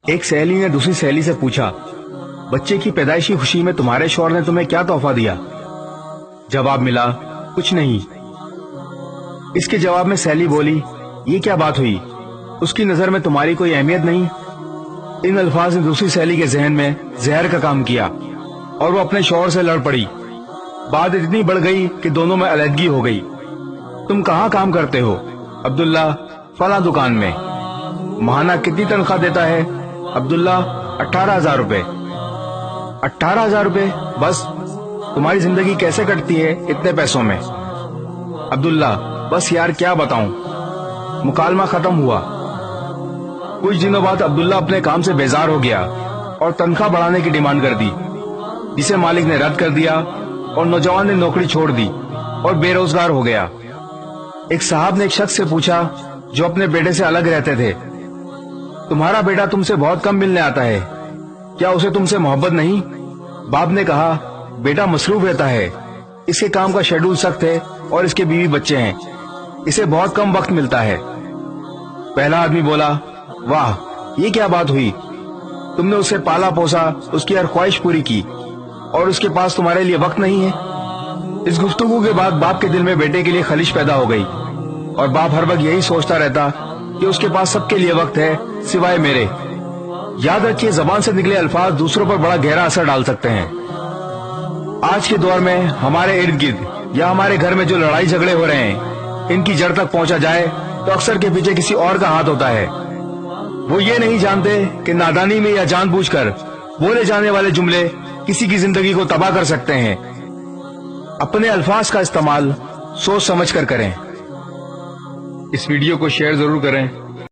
ایک سہیلی نے دوسری سہیلی سے پوچھا، بچے کی پیدائشی خوشی میں تمہارے شوہر نے تمہیں کیا تحفہ دیا؟ جواب ملا، کچھ نہیں۔ اس کے جواب میں سہیلی بولی، یہ کیا بات ہوئی؟ اس کی نظر میں تمہاری کوئی اہمیت نہیں؟ ان الفاظ نے دوسری سہیلی کے ذہن میں زہر کا کام کیا اور وہ اپنے شوہر سے لڑ پڑی۔ بات اتنی بڑھ گئی کہ دونوں میں علیحدگی ہو گئی۔ تم کہاں کام کرتے ہو؟ عبداللہ، فلاں دکان میں۔ ماہانہ کتنی تنخواہ دیتا ہے؟ عبداللہ، 18,000 روپے۔ 18,000 روپے؟ بس؟ تمہاری زندگی کیسے کٹتی ہے اتنے پیسوں میں؟ عبداللہ، بس یار کیا بتاؤں۔ مکالمہ ختم ہوا۔ کچھ دنوں بعد عبداللہ اپنے کام سے بیزار ہو گیا اور تنخواہ بڑھانے کی ڈیمانڈ کر دی، جسے مالک نے رد کر دیا اور نوجوان نے نوکری چھوڑ دی اور بے روزگار ہو گیا۔ ایک صاحب نے ایک شخص سے پوچھا جو اپنے بیٹے سے الگ رہتے تھے، تمہارا بیٹا تم سے بہت کم ملنے آتا ہے، کیا اسے تم سے محبت نہیں؟ باپ نے کہا، بیٹا مصروف رہتا ہے، اس کے کام کا شیڈول سخت ہے اور اس کے بیوی بچے ہیں، اسے بہت کم وقت ملتا ہے۔ پہلا آدمی بولا، واہ، یہ کیا بات ہوئی؟ تم نے اسے پالا پوسا، اس کی ہر خواہش پوری کی، اور اس کے پاس تمہارے لیے وقت نہیں ہے؟ اس گفتگو کے بعد باپ کے دل میں بیٹے کے لیے خلش پیدا ہو گئی، اور باپ ہر وقت یہی سوچتا رہتا کہ اس کے پاس سب کے لیے وقت ہے سوائے میرے۔ یاد رکھیے، زبان سے نکلے الفاظ دوسروں پر بڑا گہرا اثر ڈال سکتے ہیں۔ آج کے دور میں ہمارے ارد گرد یا ہمارے گھر میں جو لڑائی جھگڑے ہو رہے ہیں، ان کی جڑ تک پہنچا جائے تو اکثر کے پیچھے کسی اور کا ہاتھ ہوتا ہے۔ وہ یہ نہیں جانتے کہ نادانی میں یا جان بوجھ کر بولے جانے والے جملے کسی کی زندگی کو تباہ کر سکتے ہیں۔ اپنے الفاظ کا استعمال سوچ سمجھ کر کریں۔ اس ویڈیو کو شیئر ضرور کریں۔